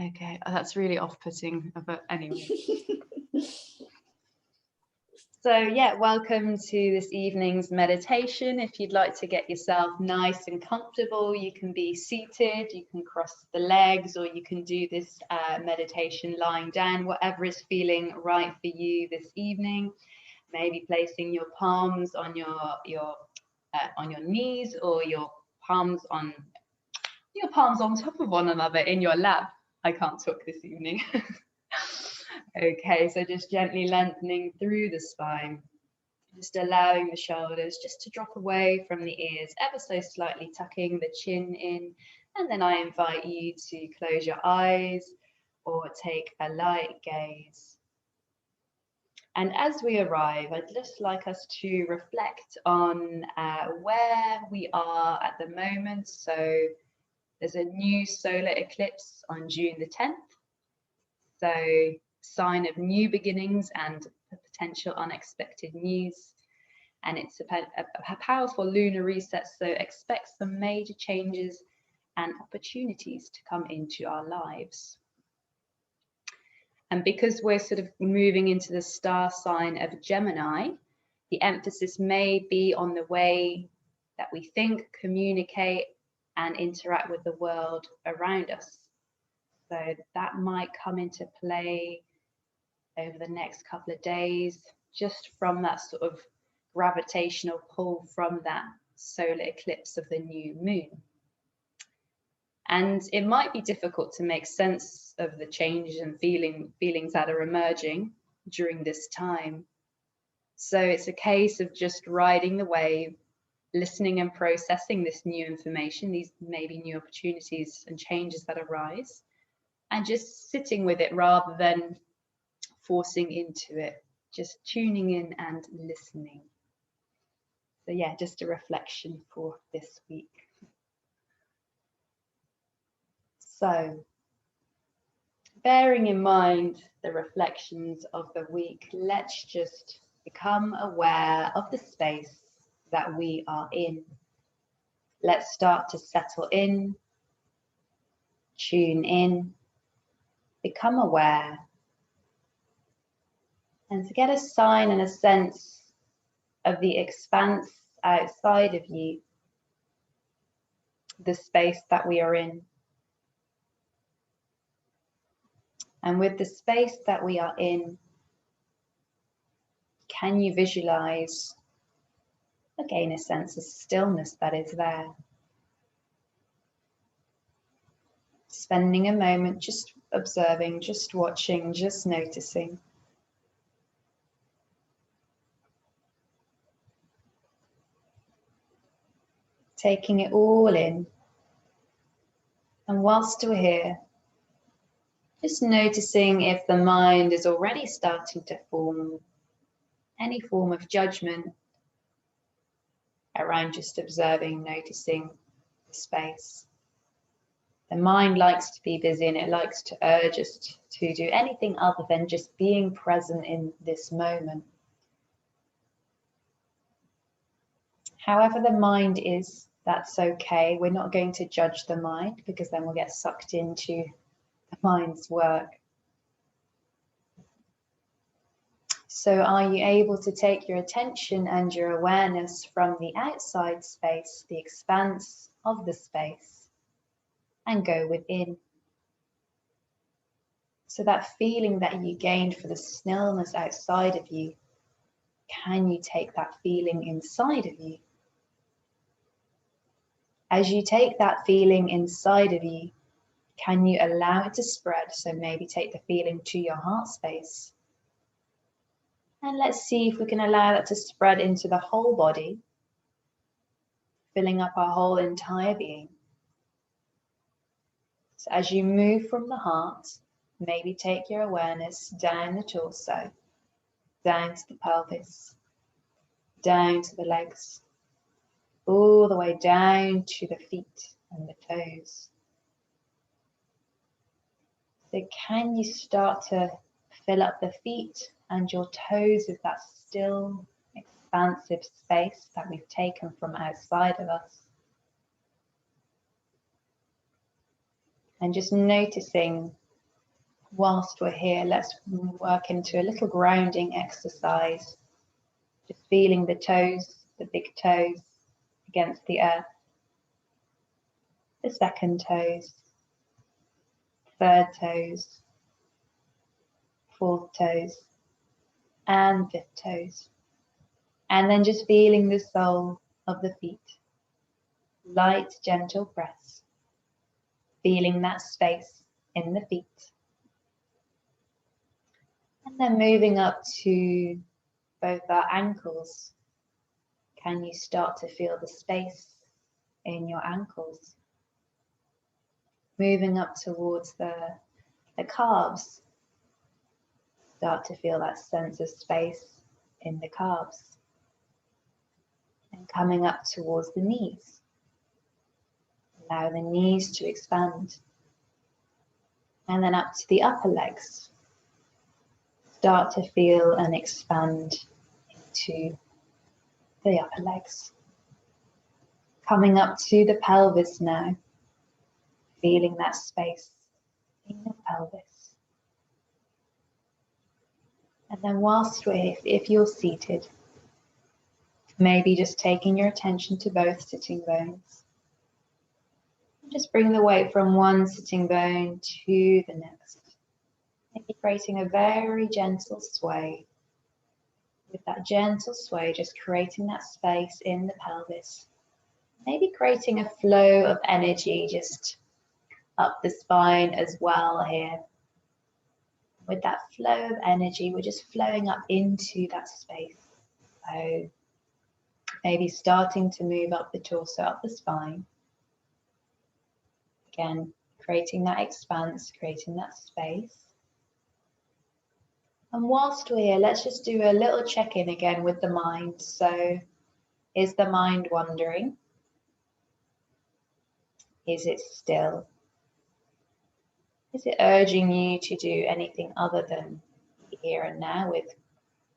Okay, that's really off-putting, but anyway. So yeah, welcome to this evening's meditation. If you'd like to get yourself nice and comfortable, you can be seated, you can cross the legs, or you can do this meditation lying down, whatever is feeling right for you this evening. Maybe placing your palms on your knees, or your palms on top of one another in your lap. I can't talk this evening. Okay, so just gently lengthening through the spine, just allowing the shoulders just to drop away from the ears, ever so slightly tucking the chin in. And then I invite you to close your eyes or take a light gaze. And as we arrive, I'd just like us to reflect on where we are at the moment. So there's a new solar eclipse on June the 10th. So sign of new beginnings and potential unexpected news. And it's a powerful lunar reset, so expect some major changes and opportunities to come into our lives. And because we're sort of moving into the star sign of Gemini, the emphasis may be on the way that we think, communicate, and interact with the world around us. So that might come into play over the next couple of days, just from that sort of gravitational pull from that solar eclipse of the new moon. And it might be difficult to make sense of the changes and feelings that are emerging during this time. So it's a case of just riding the wave, listening and processing this new information, these maybe new opportunities and changes that arise, and just sitting with it rather than forcing into it, just tuning in and listening. So yeah, just a reflection for this week. So, bearing in mind the reflections of the week, let's just become aware of the space that we are in. Let's start to settle in, tune in, become aware, and to get a sign and a sense of the expanse outside of you, the space that we are in. And with the space that we are in, can you visualize, again, a sense of stillness that is there? Spending a moment just observing, just watching, just noticing. Taking it all in. And whilst we're here, just noticing if the mind is already starting to form any form of judgment around just observing, noticing the space. The mind likes to be busy and it likes to urge us to do anything other than just being present in this moment. However the mind is, that's okay. We're not going to judge the mind because then we'll get sucked into the mind's work. So are you able to take your attention and your awareness from the outside space, the expanse of the space, and go within? So that feeling that you gained for the stillness outside of you, can you take that feeling inside of you? As you take that feeling inside of you, can you allow it to spread? So maybe take the feeling to your heart space. And let's see if we can allow that to spread into the whole body, filling up our whole entire being. So as you move from the heart, maybe take your awareness down the torso, down to the pelvis, down to the legs, all the way down to the feet and the toes. So can you start to fill up the feet and your toes with that still, expansive space that we've taken from outside of us? And just noticing Whilst we're here, let's work into a little grounding exercise. Just feeling the toes, the big toes against the earth. The second toes, third toes, fourth toes, and fifth toes. And then just feeling the sole of the feet. Light, gentle press. Feeling that space in the feet. And then moving up to both our ankles. Can you start to feel the space in your ankles? Moving up towards the calves. Start to feel that sense of space in the calves. And coming up towards the knees. Allow the knees to expand. And then up to the upper legs. Start to feel and expand into the upper legs. Coming up to the pelvis now. Feeling that space in the pelvis. And then whilst if you're seated, maybe just taking your attention to both sitting bones. Just bring the weight from one sitting bone to the next. Maybe creating a very gentle sway. With that gentle sway, just creating that space in the pelvis. Maybe creating a flow of energy just up the spine as well here. With that flow of energy, we're just flowing up into that space. So maybe starting to move up the torso, up the spine. Again, creating that expanse, creating that space. And whilst we're here, let's just do a little check-in again with the mind. So, is the mind wandering? Is it still? Is it urging you to do anything other than here and now with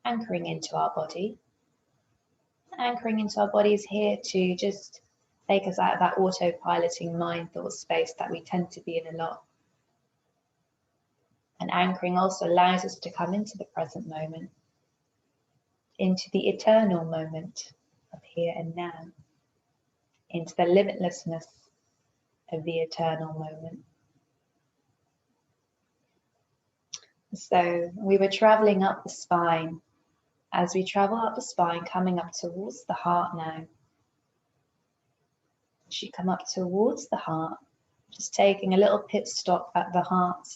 anchoring into our body? Anchoring into our body is here to just take us out of that autopiloting mind thought space that we tend to be in a lot. And anchoring also allows us to come into the present moment, into the eternal moment of here and now, into the limitlessness of the eternal moment. So we were traveling up the spine. As we travel up the spine, coming up towards the heart now. As you come up towards the heart, just taking a little pit stop at the heart.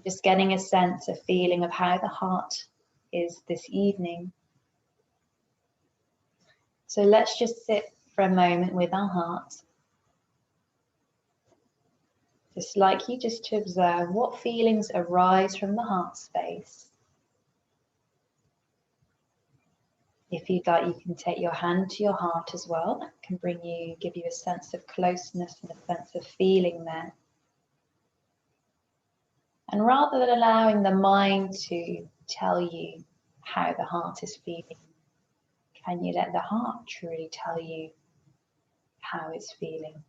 Just getting a sense, a feeling of how the heart is this evening. So let's just sit for a moment with our heart. Just like you, just to observe what feelings arise from the heart space. If you'd like, you can take your hand to your heart as well. That can give you a sense of closeness and a sense of feeling there. And rather than allowing the mind to tell you how the heart is feeling, can you let the heart truly tell you how it's feeling?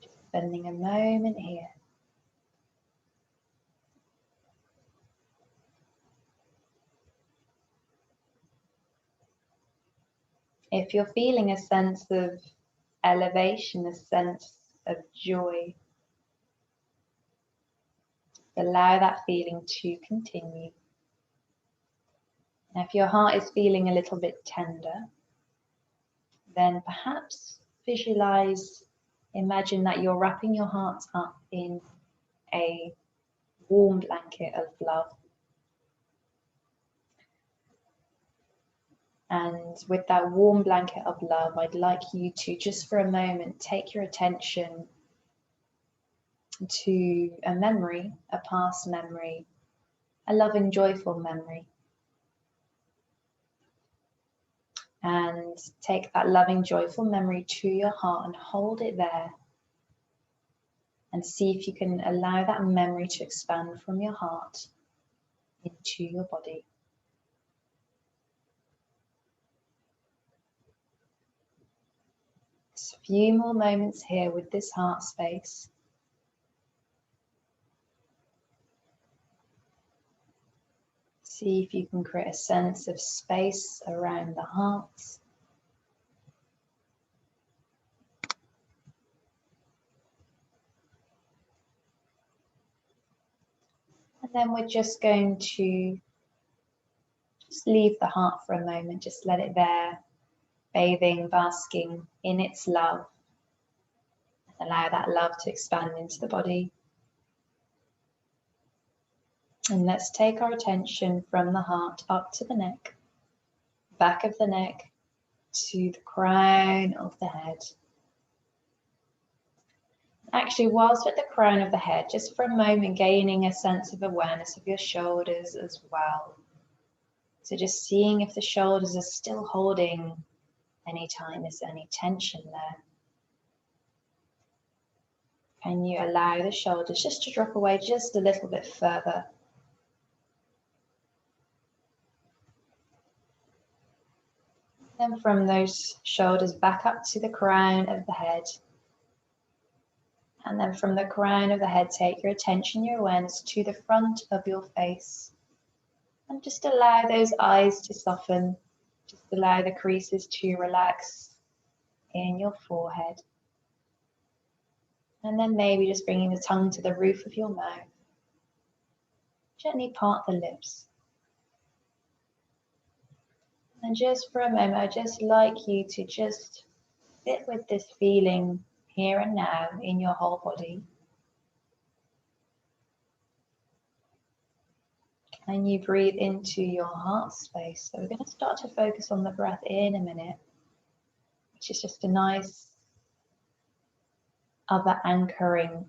Just spending a moment here. If you're feeling a sense of elevation, a sense of joy, allow that feeling to continue. And if your heart is feeling a little bit tender, then perhaps imagine that you're wrapping your heart up in a warm blanket of love. And with that warm blanket of love, I'd like you to just for a moment take your attention to a memory, a past memory, a loving, joyful memory. And take that loving, joyful memory to your heart and hold it there. And see if you can allow that memory to expand from your heart into your body. Few more moments here with this heart space. See if you can create a sense of space around the heart. And then we're just going to just leave the heart for a moment, just let it there, bathing, basking in its love. And allow that love to expand into the body. And let's take our attention from the heart up to the neck, back of the neck, to the crown of the head. Actually, whilst at the crown of the head, just for a moment, gaining a sense of awareness of your shoulders as well. So just seeing if the shoulders are still holding any tightness, any tension there. Can you allow the shoulders just to drop away just a little bit further? Then from those shoulders back up to the crown of the head. And then from the crown of the head, take your attention, your awareness to the front of your face. And just allow those eyes to soften. Just allow the creases to relax in your forehead. And then maybe just bringing the tongue to the roof of your mouth. Gently part the lips. And just for a moment, I'd just like you to just sit with this feeling here and now in your whole body. And you breathe into your heart space. So we're going to start to focus on the breath in a minute, which is just a nice other anchoring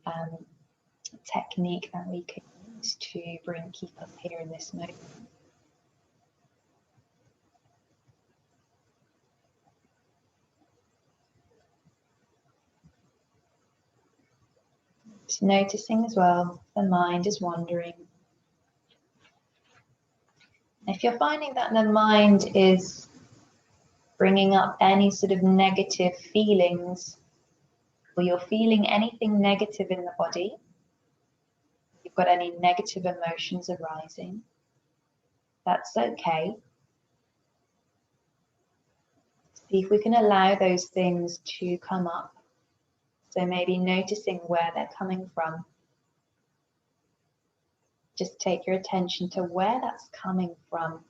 technique that we can use to keep us here in this moment. Just noticing as well, the mind is wandering. If you're finding that the mind is bringing up any sort of negative feelings, or you're feeling anything negative in the body, if you've got any negative emotions arising, that's okay. See if we can allow those things to come up. So maybe noticing where they're coming from. Just take your attention to where that's coming from.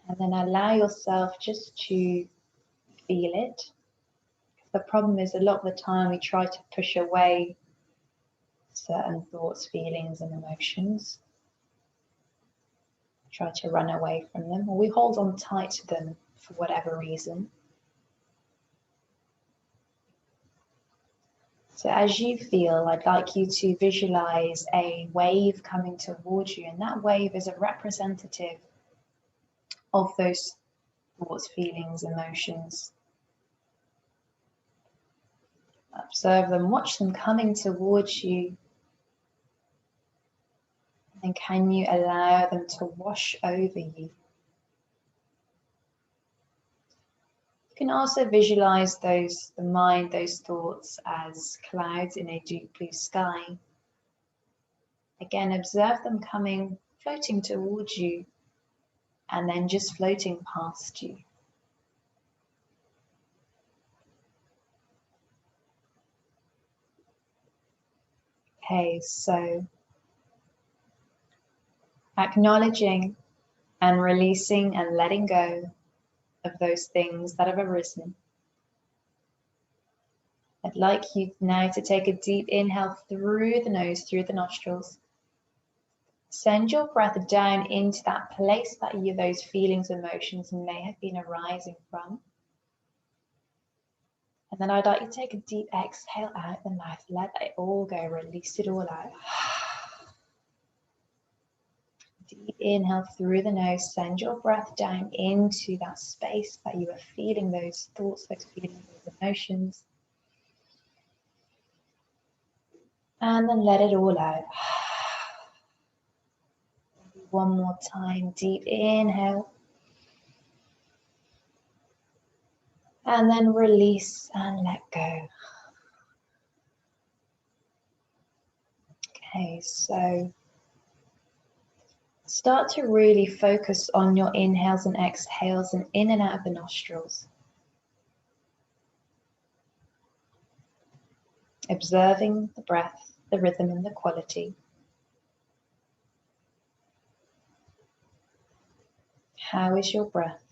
And then allow yourself just to feel it. The problem is a lot of the time we try to push away certain thoughts, feelings and emotions. Try to run away from them, or we hold on tight to them for whatever reason. So as you feel, I'd like you to visualize a wave coming towards you, and that wave is a representative of those thoughts, feelings, emotions. Observe them, watch them coming towards you, and can you allow them to wash over you? You can also visualize the mind, those thoughts as clouds in a deep blue sky. Again, observe them coming, floating towards you, and then just floating past you. Okay, so acknowledging and releasing and letting go of those things that have arisen. I'd like you now to take a deep inhale through the nose, through the nostrils. Send your breath down into that place that those feelings, emotions may have been arising from. And then I'd like you to take a deep exhale out the mouth. Let it all go, release it all out. Deep inhale through the nose, send your breath down into that space that you are feeling those thoughts, those feelings, those emotions. And then let it all out. One more time, deep inhale. And then release and let go. Okay, so start to really focus on your inhales and exhales and in and out of the nostrils. Observing the breath, the rhythm and the quality. How is your breath?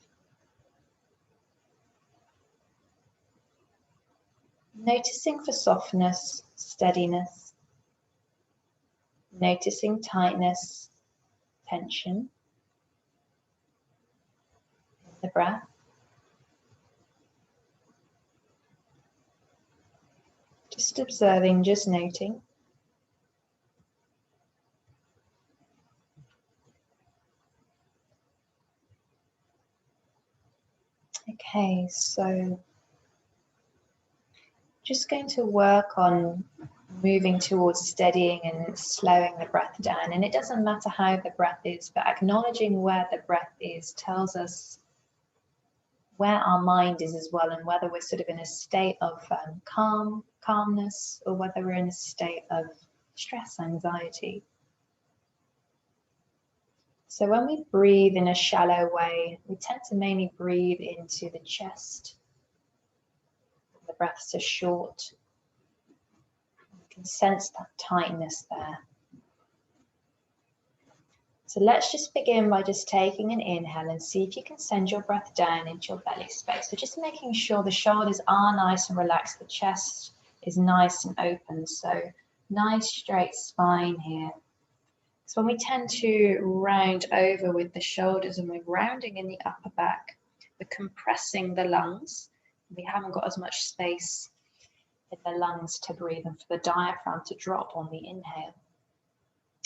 Noticing for softness, steadiness. Noticing tightness, tension in the breath. Just observing, just noting. Okay, so just going to work on moving towards steadying and slowing the breath down. And it doesn't matter how the breath is, but acknowledging where the breath is tells us where our mind is as well, and whether we're sort of in a state of calmness, or whether we're in a state of stress, anxiety. So when we breathe in a shallow way, we tend to mainly breathe into the chest. The breaths are short. You can sense that tightness there. So let's just begin by just taking an inhale and see if you can send your breath down into your belly space. So just making sure the shoulders are nice and relaxed, the chest is nice and open. So nice straight spine here. So when we tend to round over with the shoulders and we're rounding in the upper back, we're compressing the lungs. We haven't got as much space in the lungs to breathe and for the diaphragm to drop on the inhale.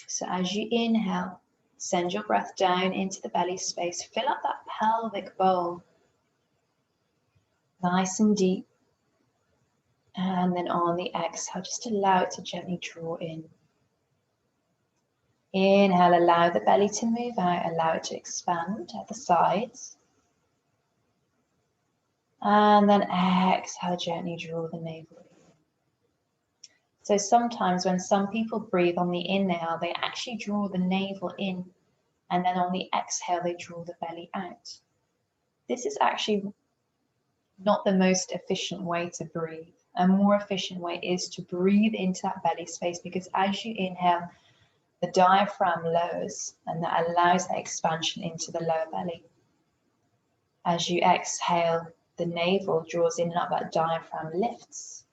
So as you inhale, send your breath down into the belly space. Fill up that pelvic bowl. Nice and deep. And then on the exhale, just allow it to gently draw in. Inhale, allow the belly to move out, allow it to expand at the sides. And then exhale, gently draw the navel in. So sometimes when some people breathe on the inhale, they actually draw the navel in, and then on the exhale, they draw the belly out. This is actually not the most efficient way to breathe. A more efficient way is to breathe into that belly space, because as you inhale, the diaphragm lowers and that allows that expansion into the lower belly. As you exhale, the navel draws in and up, that diaphragm lifts.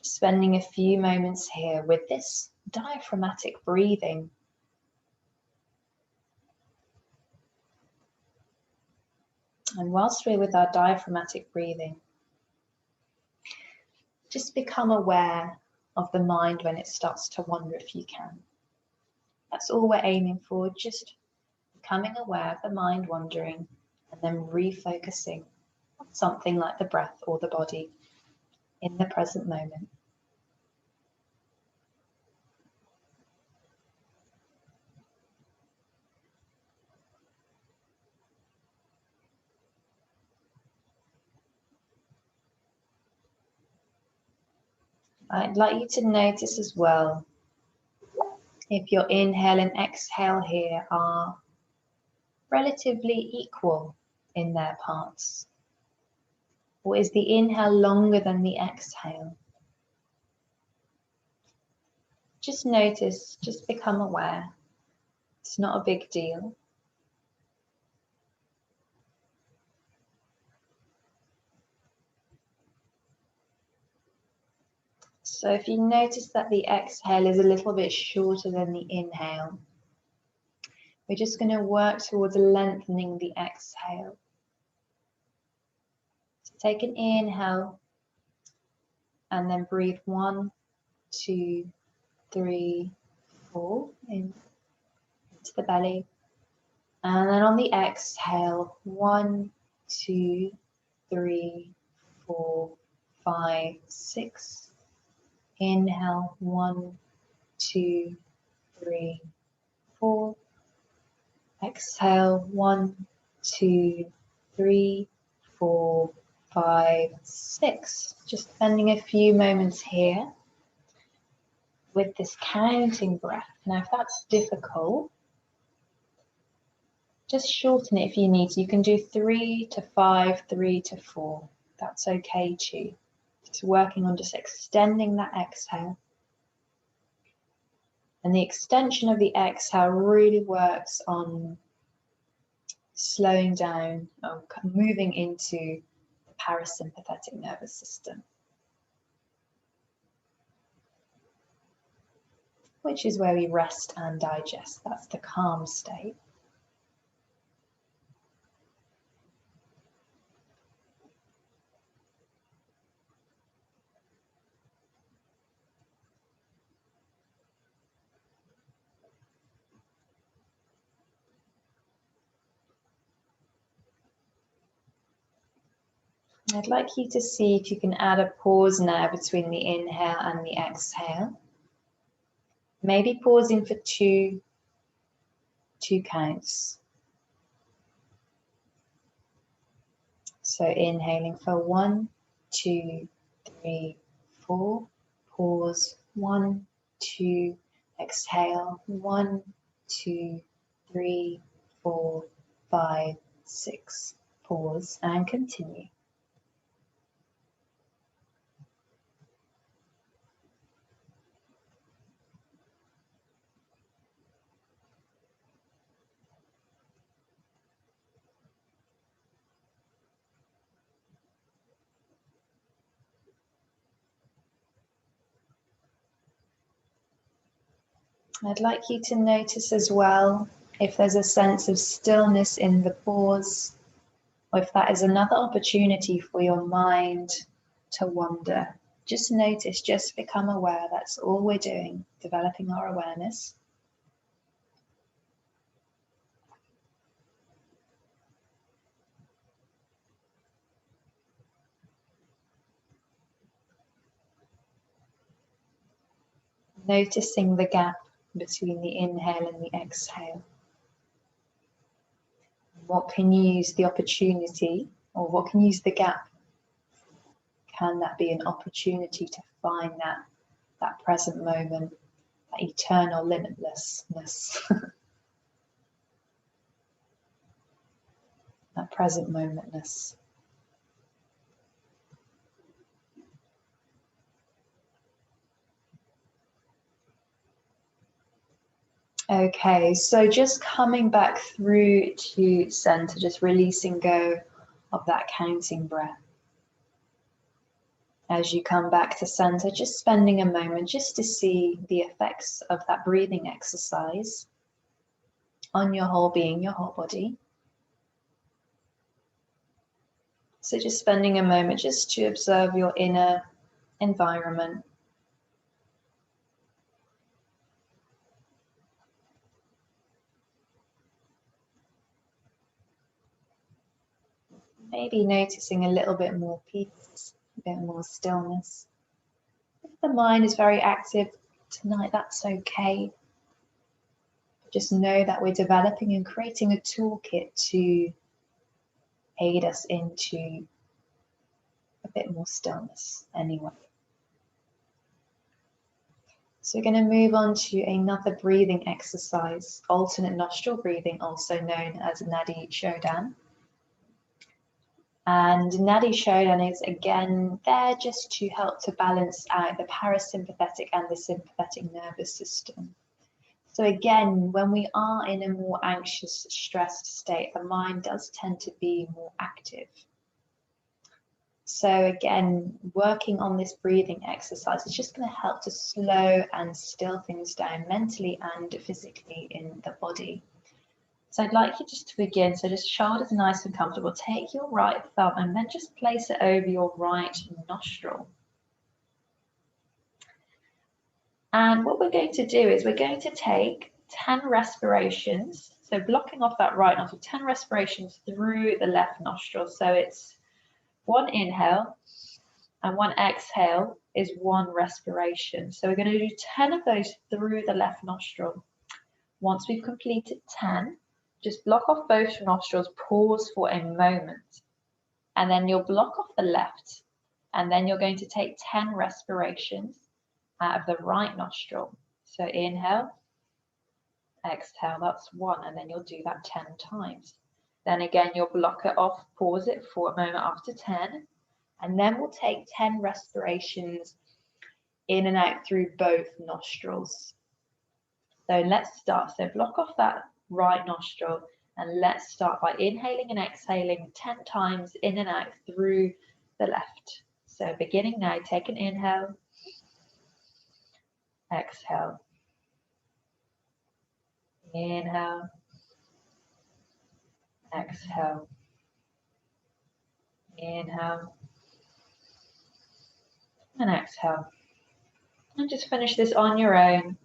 Spending a few moments here with this diaphragmatic breathing. And whilst we're with our diaphragmatic breathing, just become aware of the mind when it starts to wander if you can. That's all we're aiming for, just becoming aware of the mind wandering and then refocusing on something like the breath or the body in the present moment. I'd like you to notice as well if your inhale and exhale here are relatively equal in their parts. Or is the inhale longer than the exhale? Just notice, just become aware. It's not a big deal. So if you notice that the exhale is a little bit shorter than the inhale, we're just going to work towards lengthening the exhale. So take an inhale and then breathe 1, 2, 3, 4 into the belly. And then on the exhale, 1, 2, 3, 4, 5, 6. Inhale, 1, 2, 3, 4. Exhale, 1, 2, 3, 4, 5, 6. Just spending a few moments here with this counting breath. Now, if that's difficult, just shorten it if you need to. You can do 3 to 5, 3 to 4. That's okay too. Just working on just extending that exhale. And the extension of the exhale really works on slowing down, moving into the parasympathetic nervous system, which is where we rest and digest. That's the calm state. I'd like you to see if you can add a pause now between the inhale and the exhale. Maybe pausing for two counts. So inhaling for 1, 2, 3, 4. Pause. 1, 2. Exhale. 1, 2, 3, 4, 5, 6. Pause and continue. I'd like you to notice as well if there's a sense of stillness in the pause, or if that is another opportunity for your mind to wander. Just notice, just become aware. That's all we're doing, developing our awareness. Noticing the gap between the inhale and the exhale. What can you use the opportunity, or what can you use the gap? Can that be an opportunity to find that present moment, that eternal limitlessness, that present momentness? Okay, so just coming back through to center, just releasing go of that counting breath. As you come back to center, just spending a moment just to see the effects of that breathing exercise on your whole being, your whole body. So just spending a moment just to observe your inner environment. Maybe noticing a little bit more peace, a bit more stillness. If the mind is very active tonight, that's okay. Just know that we're developing and creating a toolkit to aid us into a bit more stillness anyway. So we're going to move on to another breathing exercise, alternate nostril breathing, also known as Nadi Shodan. And Nadi Shodan is again there just to help to balance out the parasympathetic and the sympathetic nervous system. So again, when we are in a more anxious, stressed state, the mind does tend to be more active. So again, working on this breathing exercise is just going to help to slow and still things down mentally and physically in the body. So I'd like you just to begin, so just shoulders nice and comfortable. Take your right thumb and then just place it over your right nostril. And what we're going to do is we're going to take 10 respirations. So blocking off that right nostril, 10 respirations through the left nostril. So it's 1 inhale and 1 exhale is 1 respiration. So we're going to do 10 of those through the left nostril. Once we've completed 10, just block off both nostrils, pause for a moment. And then you'll block off the left. And then you're going to take 10 respirations out of the right nostril. So inhale, exhale, that's 1. And then you'll do that 10 times. Then again, you'll block it off, pause it for a moment after 10. And then we'll take 10 respirations in and out through both nostrils. So let's start. So block off that right nostril and let's start by inhaling and exhaling 10 times in and out through the left. So beginning now, take an inhale, exhale, inhale, exhale, inhale, and exhale. And just finish this on your own.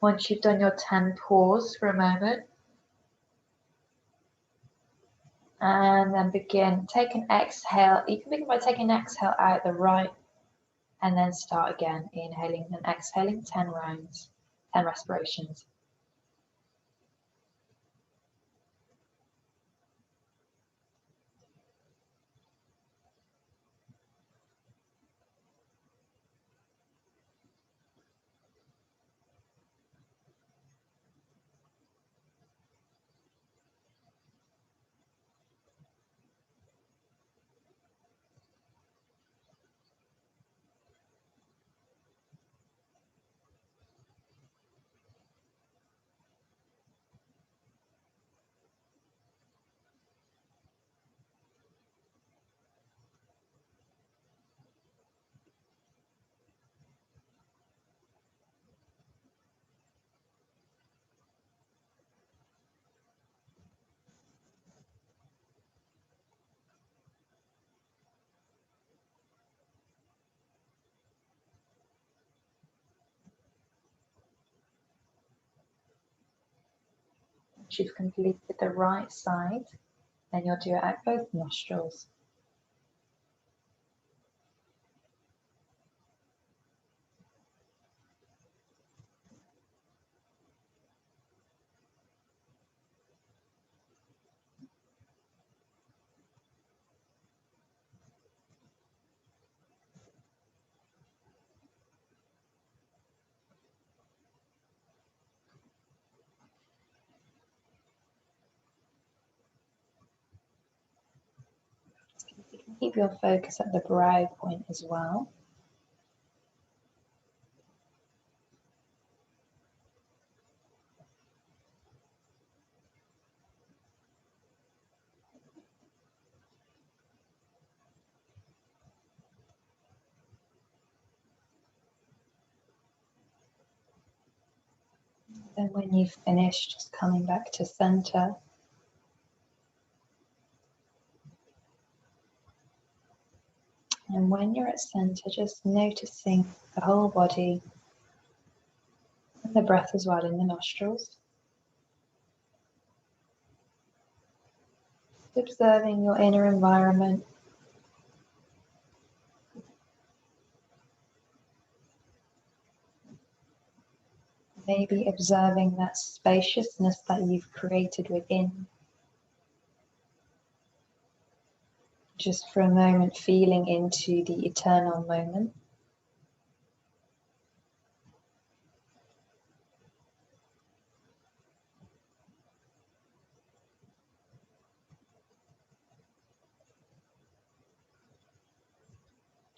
Once you've done your 10, pause for a moment. And then begin, take an exhale. You can begin by taking an exhale out the right and then start again, inhaling and exhaling 10 rounds, 10 respirations. Once you've completed the right side, then you'll do it out both nostrils. Keep your focus at the brow point as well. Then when you've finished, just coming back to center. And when you're at center, just noticing the whole body and the breath as well in the nostrils. Observing your inner environment. Maybe observing that spaciousness that you've created within. Just for a moment, feeling into the eternal moment.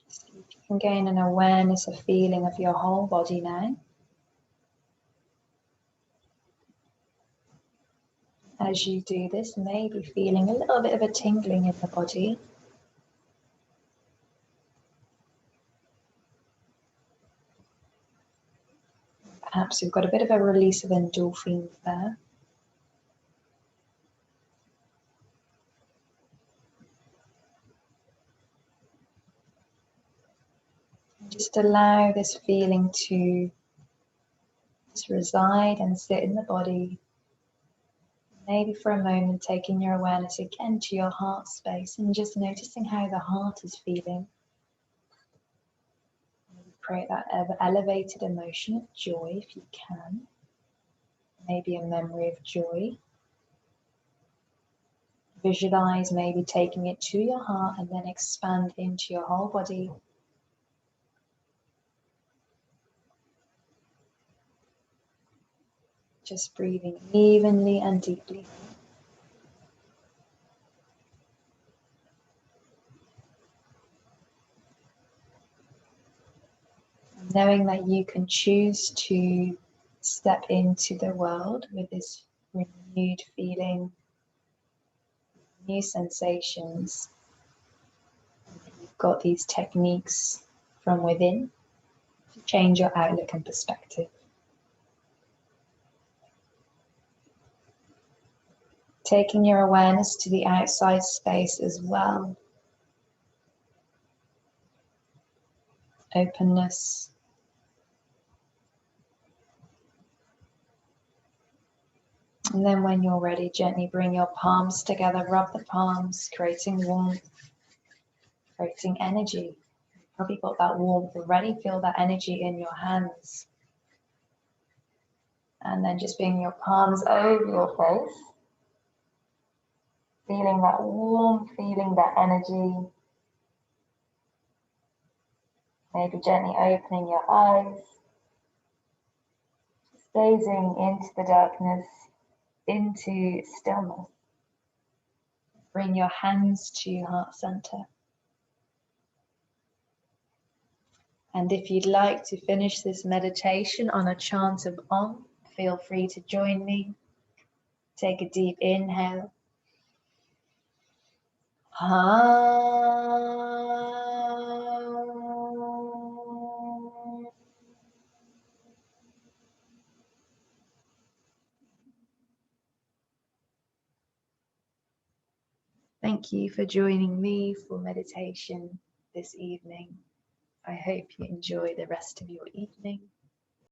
See if you can gain an awareness, a feeling of your whole body now. As you do this, maybe feeling a little bit of a tingling in the body. Perhaps you've got a bit of a release of endorphins there. Just allow this feeling to just reside and sit in the body. Maybe for a moment taking your awareness again to your heart space and just noticing how the heart is feeling. Create that elevated emotion of joy if you can. Maybe a memory of joy. Visualize maybe taking it to your heart and then expand into your whole body. Just breathing evenly and deeply. Knowing that you can choose to step into the world with this renewed feeling, new sensations. You've got these techniques from within to change your outlook and perspective. Taking your awareness to the outside space as well. Openness. And then when you're ready, gently bring your palms together, rub the palms, creating warmth, creating energy. You've probably got that warmth already, feel that energy in your hands. And then just bring your palms over your face, feeling that warmth, feeling that energy. Maybe gently opening your eyes, gazing into the darkness, into stillness. Bring your hands to your heart center. And if you'd like to finish this meditation on a chant of Om, feel free to join me. Take a deep inhale. Thank you for joining me for meditation this evening. I hope you enjoy the rest of your evening.